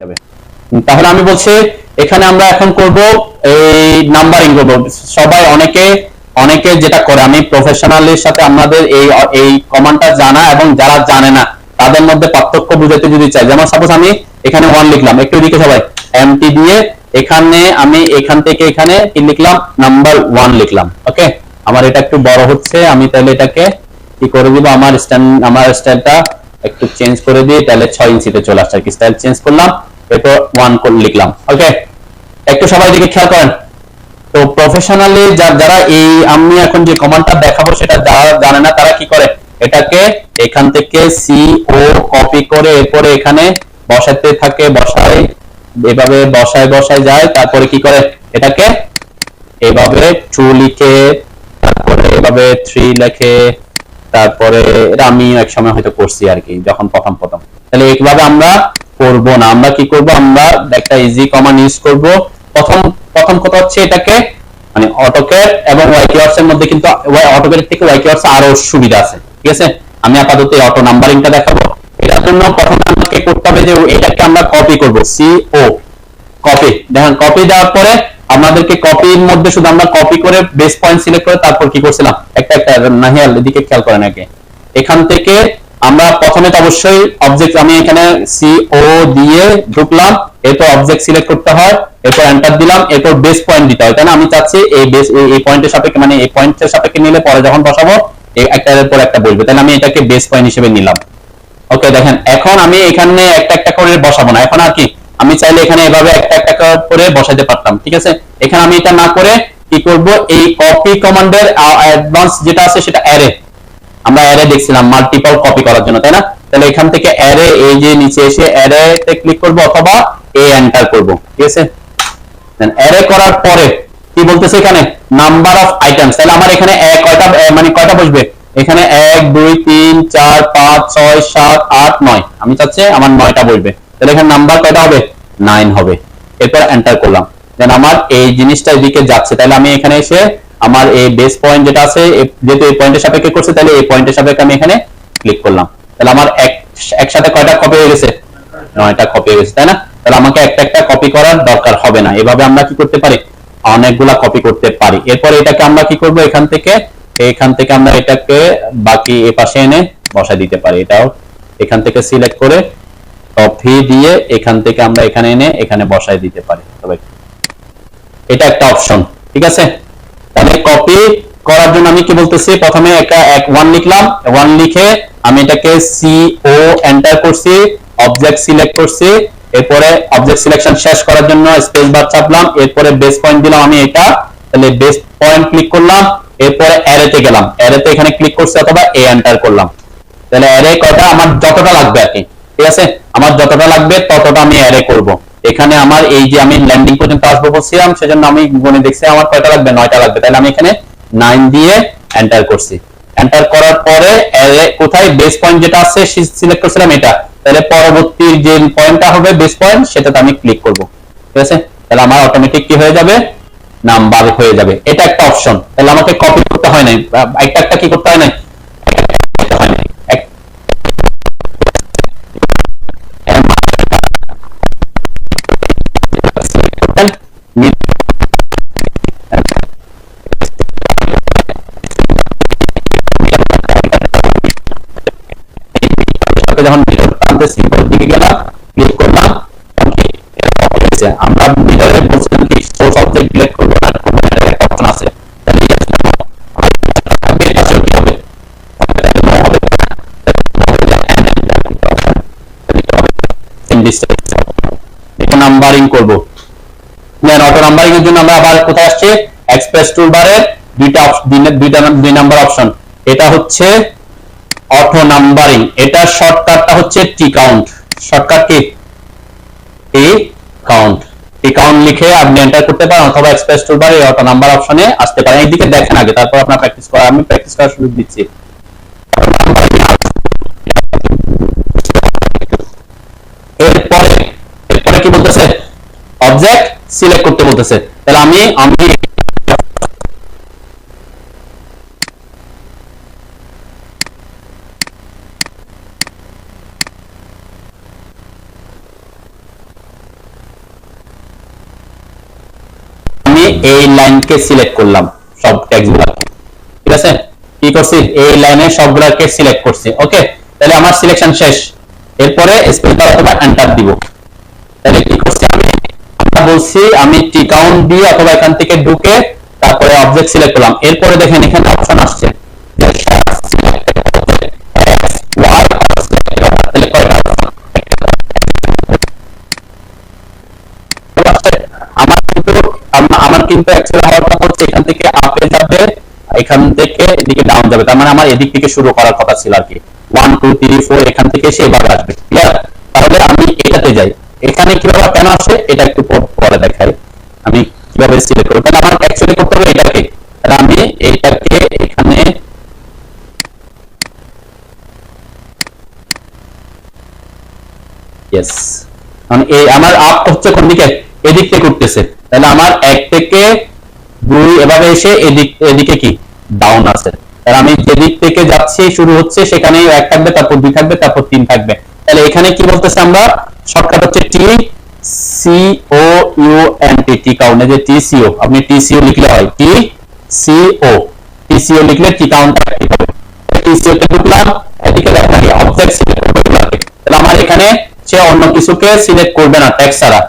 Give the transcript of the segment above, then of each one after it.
যাবে। তাহলে আমি বলছি এখানে আমরা এখন করব এই নাম্বারিং করব। সবাই অনেকে অনেকে যেটা করে, আমি প্রফেশনালের সাথে আমাদের এই এই কমান্ডটা জানা এবং যারা জানে না তাদের মধ্যে পার্থক্য বুঝাতে যদি চাই, যেমন সাপোজ আমি এখানে 1 লিখলাম, একটু এদিকে সবাই এমটি দিয়ে এখানে আমি এখান থেকে এখানে কি লিখলাম, নাম্বার 1 লিখলাম। ওকে, আমার এটা একটু বড় হচ্ছে, আমি তাহলে এটাকে কি করে দিব, আমার স্টাইলটা একটু চেঞ্জ করে দিই, তাহলে 6 ইঞ্চিতে চলে আসছে আর কি। স্টাইল চেঞ্জ করলাম, এরপর 1 করে লিখলাম। ওকে, একটু সবাই দিকে খেয়াল করেন। তো প্রফেশনালি যারা এই আমি এখন যে কমান্ডটা দেখাবো সেটা যারা জানে না তারা কি করে, এটাকে এখান থেকে সি ও কপি করে এরপরে এখানে বসাতে থাকে, বসায় এভাবে বসায় বসায় যায়, তারপরে কি করে এটাকে এভাবে 2 লিখে, তারপরে এভাবে 3 লেখে, তারপরে এটা আমি এক সময় হয়তো করছি আর কি যখন প্রথম প্রথম। তাহলে এইভাবে আমরা করব না, আমরা কি করব, আমরা একটা ইজি কমান্ড ইউজ করব। প্রথম প্রথম কথা হচ্ছে এটাকে মানে অটোক্যাড এবং ওয়াইকিওয়ার্ডস এর মধ্যে কিন্তু অটোক্যাড থেকে ওয়াইকিওয়ার্ডস আরো সুবিধা আছে, ঠিক আছে। আমি আপাতত অটো নাম্বারিংটা দেখাবো। এটার জন্য প্রথমে আমাকে করতে হবে যে এটাকে আমরা কপি করব, সি ও কপি। দেখেন কপি দেওয়ার পরে আমাদেরকে কপির মধ্যে শুধু আমরা কপি করে বেস পয়েন্ট সিলেক্ট করে তারপর কি করছিলাম, একটা একটা নাহিয়াল এদিকে খেয়াল করেন আগে। এখান থেকে আমরা প্রথমে তো অবশ্যই অবজেক্ট, আমি এখানে সি ও দিয়ে ঢুকলাম, এরপর অবজেক্ট সিলেক্ট করতে হয়, এরপর এন্টার দিলাম, এরপর বেস পয়েন্ট দিতে হয়, তাই না। আমি চাচ্ছি এই বেস এই পয়েন্টের সাপেক্ষে মানে এই পয়েন্টের সাপেক্ষে নিলে পরে যখন বসাবো এই একটার পর একটা বসবে, তাহলে আমি এটাকে বেস পয়েন্ট হিসেবে নিলাম। ওকে, দেখেন এখন আমি এখানে একটা একটা করে বসাবো না, এখন আর কি আমি চাইলে এখানে এভাবে একটা একটা করে বসাইতে পারতাম, ঠিক আছে। এখানে আমি এটা না করে কি করব, এই কপি কমান্ডের অ্যাডভান্স যেটা আছে সেটা অ্যারে, আমরা অ্যারে দেখছিলাম মাল্টিপল কপি করার জন্য, তাই না। তাহলে এখান থেকে অ্যারে এই যে নিচে এসে অ্যারেতে ক্লিক করব অথবা এ এন্টার করব, ঠিক আছে। দেন অ্যারে করার পরে কি বলতেছে এখানে নাম্বার অফ আইটেমস, তাহলে আমার এখানে কয়টা মানে কয়টা বসবে, এখানে 1 2 3 4 5 6 7 8 9, আমি চাচ্ছি আমার 9টা বসবে, তাহলে এখানে নাম্বার কয়টা হবে, 9 হবে। এরপর এন্টার করলাম, দেন আমার এই জিনিসটা এদিকে যাচ্ছে, তাহলে আমি এখানে এসে আমার এই বেস পয়েন্ট যেটা আছে যেহেতু এই পয়েন্টের সাপেক্ষে করছে, তাহলে এই পয়েন্টের সাপেক্ষে আমি এখানে ক্লিক করলাম, তাহলে আমার একসাথে কয়টা কপি হয়ে গেছে, 9টা কপি হয়ে গেছে, তাই না। তাহলে আমাকে একটা একটা কপি করার দরকার হবে না, এভাবে আমরা কি করতে পারি, অনেকগুলা কপি করতে পারি। এরপর এটাকে আমরা কি করব, এখান থেকে আমরা এটাকে বাকি এ পাশে এনে বসাই দিতে পারি, এটাও এখান থেকে সিলেক্ট করে কপি দিয়ে এখান থেকে আমরা এখানে এনে এখানে বসাই দিতে পারি। তবে এটা একটা অপশন, ঠিক আছে। তাহলে কপি করার জন্য আমি কি বলতেছি, প্রথমে একটা 1 লিখলাম, 1 লিখে আমি এটাকে সি ও এন্টার করছি, অবজেক্ট সিলেক্ট করছি, এরপরে অবজেক্ট সিলেকশন শেষ করার জন্য স্পেস বার চাপলাম, এরপরে বেস পয়েন্ট দিলাম আমি এটা, তাহলে বেস পয়েন্ট ক্লিক করলাম, এরপরে অ্যারেতে গেলাম, অ্যারেতে এখানে ক্লিক করছি অথবা এ এন্টার করলাম, তাহলে অ্যারে কয়টা আমার যতটা লাগবে আর কি, ঠিক আছে। আমার যতটা লাগবে ততটা আমি অ্যারে করব। এখানে আমার এই যে আমি ল্যান্ডিং পর্যন্ত আসবো বলছিলাম, সেজন্য আমি গুণে দেখছি আমার কয়টা লাগবে, 9টা লাগবে, তাহলে আমি এখানে 9 দিয়ে এন্টার করছি। এন্টার করার পরে অ্যারে কোথায় বেস পয়েন্ট যেটা আছে সিলেক্ট করছিলাম এটা, তাহলে পরবর্তী যে পয়েন্টটা হবে বেস পয়েন্ট সেটাতে আমি ক্লিক করব, ঠিক আছে। তাহলে আমার অটোমেটিক কি হয়ে যাবে, নাম্বার হয়ে যাবে। এটা একটা অপশন, তাহলে আমাকে কপি করতে হয় না, একটা একটা কি করতে হয় না, যখন দিকে গেলাম ক্লিক করলাম, আমরা মিটারে বলছিলাম কি সোর্স অবজেক্ট ডিলিট করব না, একটা অপশন আছে, নাম্বারিং করব। দেন অটো নাম্বারিং এর জন্য আমরা আবার কোথায় আসছে, এক্সপ্রেস টুলবারের দুই নাম্বার অপশন, এটা হচ্ছে অটো নাম্বারিং, এটা শর্টকাটটা হচ্ছে টি কাউন্ট, শর্টকাট কি টি কাউন্ট, টি কাউন্ট লিখে আপনি এন্টার করতে পারেন অথবা এক্সপ্রেস টুলবারে অটো নাম্বার অপশনে আসতে পারেন। এইদিকে দেখেন আগে, তারপর আপনার প্র্যাকটিস করা, আমি প্র্যাকটিস করার সুযোগ দিচ্ছি। এরপরে এরপরে কি বলতেছে, অবজেক্ট সিলেক্ট করতে বলতেছে, তাহলে আমি এই লাইনকে সিলেক্ট করলাম, সব টেক্সটগুলোকে, ঠিক আছে, কি করছি এই লাইনের সবগুলোকে সিলেক্ট করছি। ওকে, তাহলে আমার সিলেকশন শেষ। এরপরে স্পেস বার অথবা এন্টার দিব। তাহলে কি করছি আমরা বলছি আমি টি কাউন্ট দিয়ে অথবা এখান থেকে ঢুকে তারপরে অবজেক্ট সিলেক্ট করলাম। এরপরে দেখেন এখানে অপশন আসছে আমার কিন্তু অ্যাকচুয়ালি হওয়ার কথা হচ্ছে এখান থেকে আপে যাবে, এখান থেকে এদিকে ডাউন যাবে, তার মানে আমার এদিক থেকে শুরু করার কথা ছিল আর কি, 1 2 3 4 এখান থেকে সে এভাবে আসবে। ক্লিয়ার? তাহলে আমি এটাতে যাই, এখানে কিভাবে কেন আসে এটা একটু পরে দেখাই আমি কিভাবে সিলেক্ট করব। তাহলে আমার অ্যাকচুয়ালি করতে হবে এটাকে, তাহলে আমি এটাকে এখানে ইয়েস, মানে এই আমার আপ হচ্ছে কোন দিকে, এদিক থেকে উঠতেছে, তাহলে আমার 1 থেকে 2 এভাবে এসে এদিকে কি ডাউন আছে। তাহলে আমি যেদিক থেকে যাচ্ছি শুরু হচ্ছে সেখানে 1 থাকবে, তারপর 2 থাকবে, তারপর 3 থাকবে। তাহলে এখানে কি বলতেছে আমরা শর্টকাট হচ্ছে টি সি ও ইউ এন টি, টি কাউন্ট, যে টি সি ও, আপনি টি সি ও লিখলে হয়, টি সি ও, টি সি ও লিখলে টি কাউন্ট অ্যাক্টিভ হবে। টি সি ও তে ঢুকলাম, এদিকে দেখেন অবজেক্ট সিলেক্ট করতে হবে। তাহলে আমার এখানে সে অন্য কিছুকে সিলেক্ট করবে না টেক্সট ছাড়া,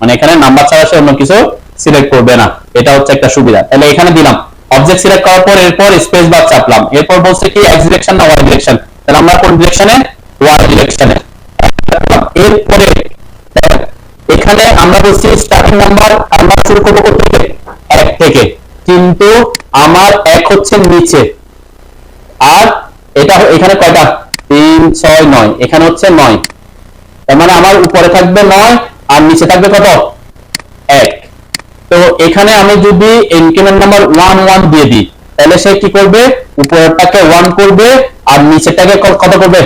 মানে এখানে নাম্বার ছাড়া সে অন্য কিছু সিলেক্ট করবে না, এটা হচ্ছে একটা সুবিধা। তাহলে এখানে দিলাম অবজেক্ট সিলেক্ট করার পর এরপর স্পেস বার চাপলাম, এরপর বলছে কি এক্স ডিরেকশন না ওয়াই ডিরেকশন, তাহলে আমরা কোন ডিরেকশনে, ওয়াই ডিরেকশনে। এরপরে এখানে আমরা বলছি স্টার্টিং নাম্বার আমরা শুরু করব কত থেকে, 1 থেকে, কিন্তু আমার 1 হচ্ছে নিচে, আর এটা এখানে কয়টা 3 6 9, এখানে হচ্ছে 9, তার মানে আমার উপরে থাকবে 9 আর নিচে থাকবে কত 1। তো এখানে আমি যদি ইনক্রিমেন্ট নাম্বার 1 1 দিয়ে দিই তাহলে সে কি করবে, উপরেরটাকে 1 করবে আর নিচেরটাকে কত করবে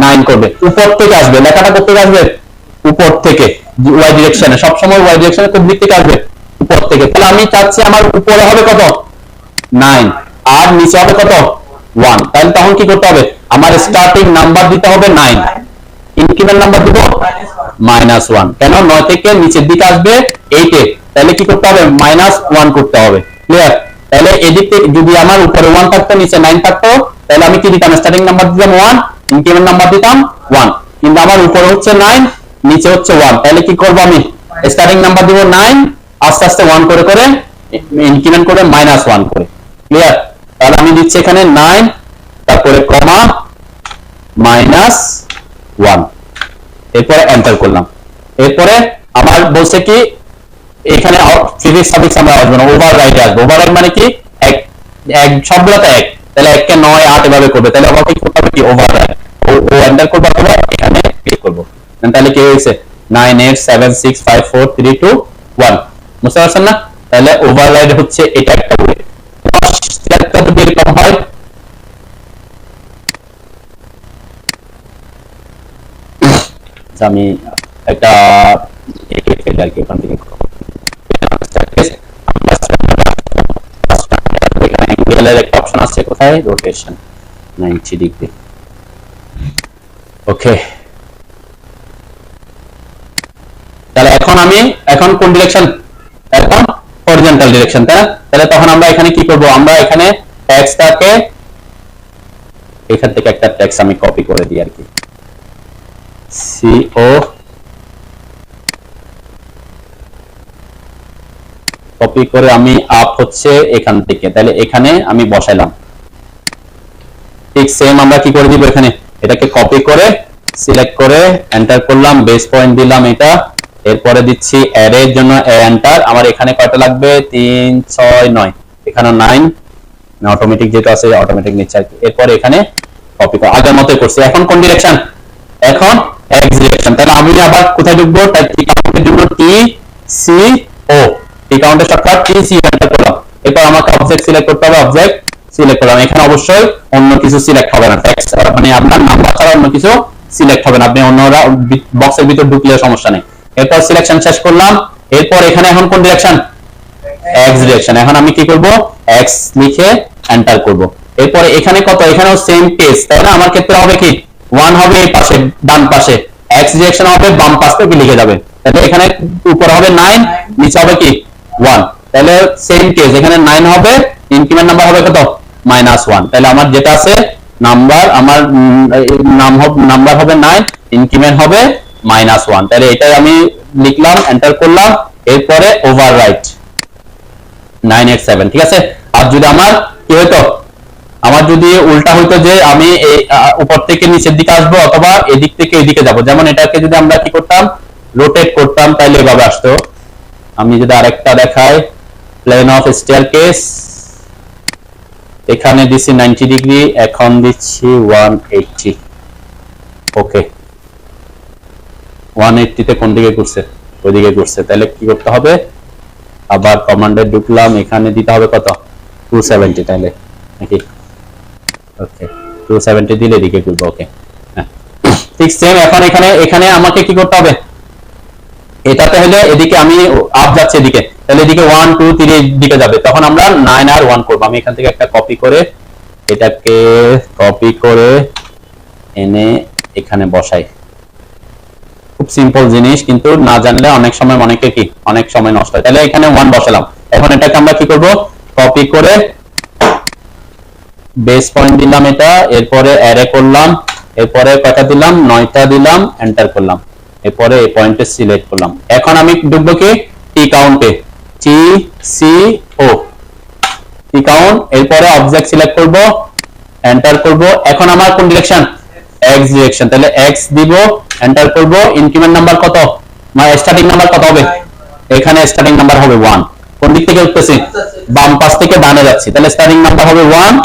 9 করবে। উপর থেকে আসবে, লেখাটা করতে আসবে উপর থেকে, ওয়াই ডিরেকশনে, সব সময় ওয়াই ডিরেকশনে কোন দিক থেকে আসবে, উপর থেকে। তাহলে আমি চাচ্ছি আমার উপরে হবে কত 9 আর নিচে হবে কত 1, তাহলে তখন কি করতে হবে, আমার স্টার্টিং নাম্বার দিতে হবে 9, ইনক্রিমেন্ট নাম্বার দিব -1, কেন 9 থেকে নিচের দিকে আসবে 8 এ, তাহলে কি করতে হবে -1 করতে হবে। ক্লিয়ার? তাহলে এদিক থেকে যদি আমার উপরে 1 থাকতো নিচে 9 থাকতো তাহলে আমি কি দিতাম, স্টার্টিং নাম্বার দিতাম 1, ইনক্রিমেন্ট নাম্বার দিতাম 1, কিন্তু আমার উপরে হচ্ছে 9 নিচে হচ্ছে 1, তাহলে কি করব আমি স্টার্টিং নাম্বার দিব 9, আস্তে আস্তে 1 করে করে ইনক্রিমেন্ট করে -1 করে। ক্লিয়ার? তাহলে আমি দিচ্ছি এখানে 9 তারপরে কমা -1, এরপরে এন্টার করলাম। এরপরে আমার বলছে কি এখানে প্রিফিক্স সাফিক্স আমরা আসবে না, ওভাররাইড আসবে। ওভাররাইড মানে কি এক সবগুলোতে 1, তাহলে 1 কে 9 8 এভাবে করবে, তাহলে আমাকে কি করতে হবে কি ওভাররাইড, ও এন্টার করব অথবা এখানে ক্লিক করব। তাহলে কি হয়েছে 9 8 7 6 5 4 3 2 1, বুঝতে পারছেন না? তাহলে ওভাররাইড হচ্ছে এটা একটা ওয়ে। সিলেক্টটা যদি এরকম হয় আমি একটা ওখান থেকে একটা অপশন আছে কোথায়, রোটেশন 90 ডিগ্রি। ওকে, তাহলে এখন কোন ডিরেকশন, এখন হরিজন্টাল ডিরেকশন, তাই না? তাহলে তখন আমরা এখানে কি করব, আমরা এখানে টেক্সটটাকে এখান থেকে একটা টেক্সট আমি কপি করে দিই আর কি, সিও কপি করে আমি আপ হচ্ছে এখান থেকে, তাহলে এখানে আমি বসাইলাম। ঠিক সেম আমরা কি করে দিব, এখানে এটাকে কপি করে সিলেক্ট করে এন্টার করলাম, বেস পয়েন্ট দিলাম এটা, এরপরে দিচ্ছি অ্যারে এর জন্য এন্টার। আমার এখানে কয়টা লাগবে 3 6 9, এখানে 9 অটোমেটিক যেটা আছে অটোমেটিক নিচ্ছে আর কি। এরপরে এখানে কপি করে আগের মতই করছি। এখন কোন ডিরেকশন, এখন এক্স ডিরেকশন। তাহলে আমি আবার কোথায় ঢুকবো, টি কাউন্টের জন্য টি সি ও, টি কাউন্টের শর্টকাট টি সি এন্টার করলাম। এরপর আমাকে অবজেক্ট সিলেক্ট করতে হবে, অবজেক্ট সিলেক্ট করলাম। এখানে অবশ্যই অন্য কিছু সিলেক্ট হবে না, টেক্সট মানে আপনার নাম্বার ছাড়া অন্য কিছু সিলেক্ট হবে না, আপনি অন্যরা বক্সের ভিতর ঢুকলে সমস্যা নেই। এরপর সিলেকশন শেষ করলাম। এরপর এখানে এখন কোন ডিরেকশন, এক্স ডিরেকশন। এখন আমি কি করব, এক্স লিখে এন্টার করব। এরপরে এখানে কত, এখানেও সেম পেজ, তাই না? আমার ক্ষেত্রে হবে কি 1 হবে এই পাশে ডান পাশে, এক্স ডিরেকশন হবে বাম পাশ থেকে লিখে যাবে। তাহলে এখানে উপরে হবে 9, নিচে হবে কি 1, তাহলে সেম কেস, এখানে 9 হবে, ইনক্রিমেন্ট নাম্বার হবে কত -1। তাহলে আমার যেটা আছে নাম্বার, আমার নাম্বার হবে 9, ইনক্রিমেন্ট হবে -1। তাহলে এটাই আমি লিখলাম, এন্টার করলাম, এরপরে ওভাররাইট 987, ঠিক আছে। আর যদি আমার কি হতো, আমার যদি উল্টা হইতো যে আমি এই উপর থেকে নিচের দিকে আসবো অথবা এদিক থেকে এদিকে যাব, যেমন এটাকে যদি আমরা কি করতাম রোটেট করতাম তাহলে এভাবে আসতো। আমি যদি আরেকটা দেখাই, প্লেন অফ স্টেয়ারকেস, এখানে দিচ্ছি 90 ডিগ্রি, এখন দিচ্ছি 180। ওকে, 180 তে কোন দিকে ঘুরছে, ওইদিকে ঘুরছে। তাহলে কি করতে হবে, আবার কমান্ডে ঢুকলাম, এখানে দিতে হবে কত 270, তাহলে নাকি ওকে 270 দিলে এদিকে ঘুরবে। ওকে, ঠিক সেম। এখন এখানে আমাকে কি করতে হবে, এটাতে হলে এদিকে আমি আপ যাচ্ছে এদিকে, তাহলে এদিকে 1 2 3 দিকে যাবে, তখন আমরা 9 আর 1 করব। আমি এখান থেকে একটা কপি করে এটাকে কপি করে এনে এখানে বসাই। খুব সিম্পল জিনিস, কিন্তু না জানলে অনেক সময় অনেক সময় নষ্ট হয়। তাহলে এখানে 1 বসালাম। এখন এটাকে আমরা কি করব, কপি করে বেস পয়েন্ট দিলাম এটা, এরপরে অ্যারে করলাম, এরপরে কয়টা দিলাম 9টা দিলাম, এন্টার করলাম, এরপরে এই পয়েন্টে সিলেক্ট করলাম। এখন আমি ঢুকবো কি টি কাউন্টে, টি সি ও টি কাউন্ট, এরপরে অবজেক্ট সিলেক্ট করব, এন্টার করব। এখন আমার কোন ডিরেকশন, এক্স ডিরেকশন, তাহলে এক্স দিব, এন্টার করব। ইনক্রিমেন্ট নাম্বার কত, মানে স্টার্টিং নাম্বার কত হবে, এখানে স্টার্টিং নাম্বার হবে 1। কোন দিক থেকে উঠতেছি, বাম পাশ থেকে ডানে যাচ্ছি, তাহলে স্টার্টিং নাম্বার হবে 1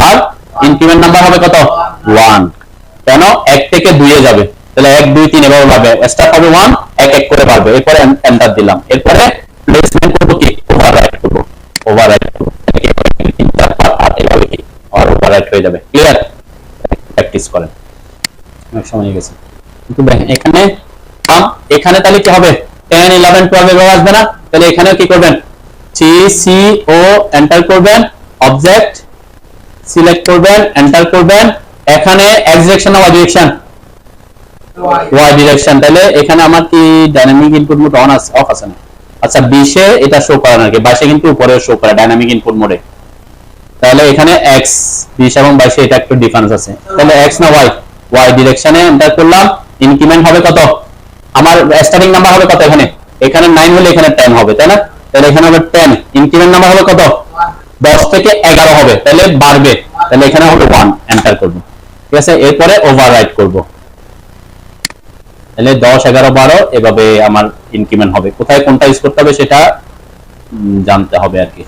আর ইনক্রিমেন্ট নাম্বার হবে কত 1। কেন 1 থেকে 2 এ যাবে, তাহলে 1 2 3 এভাবে পাবে, স্টার্ট হবে 1, এক এক করে পারবে। এরপরে এন্টার দিলাম, এরপরে প্লেসমেন্ট করব কি ওভাররাইট করব, ওভাররাইট করব, এভাবে কি আর ওভাররাইট হয়ে যাবে। ক্লিয়ার, প্র্যাকটিস করেন, অনেক সময় হয়ে গেছে। কিন্তু এখানে এখানে তাহলে কি হবে 10 11 12 এভাবে আসবে না, তাহলে এখানে কি করবেন, সি সি ও এন্টার করবেন, অবজেক্ট সিলেক্ট করবেন, এন্টার করবেন। এখানে এক্স ডিরেকশন না ওয়াই ডিরেকশন, ওয়াই ডিরেকশন। তাহলে এখানে আমার কি ডাইনামিক ইনপুট মোড অন আছে, অফ আছে না? আচ্ছা 20 এ এটা শো করে না, কি 22 এ কিন্তু উপরে শো করে ডাইনামিক ইনপুট মোডে। তাহলে এখানে এক্স 20 এবং 22 এ এটা একটু ডিফারেন্স আছে। তাহলে এক্স না ওয়াই, ওয়াই ডিরেকশনে এন্টার করলাম। ইনক্রিমেন্ট হবে কত, আমার স্টার্টিং নাম্বার হবে কত, এখানে 9 হলে এখানে 10 হবে, তাই না? তাহলে এখানে হবে 10, ইনক্রিমেন্ট নাম্বার হবে কত 10 থেকে 11 হবে, তাহলে বাড়বে, তাহলে এখানে হবে 1, এন্টার করব। ঠিক আছে, এরপরে ওভাররাইট করব, তাহলে 10 11 12 এভাবে আমার ইনক্রিমেন্ট হবে। কোথায় কোনটা ইউজ করতে হবে সেটা জানতে হবে আর কি।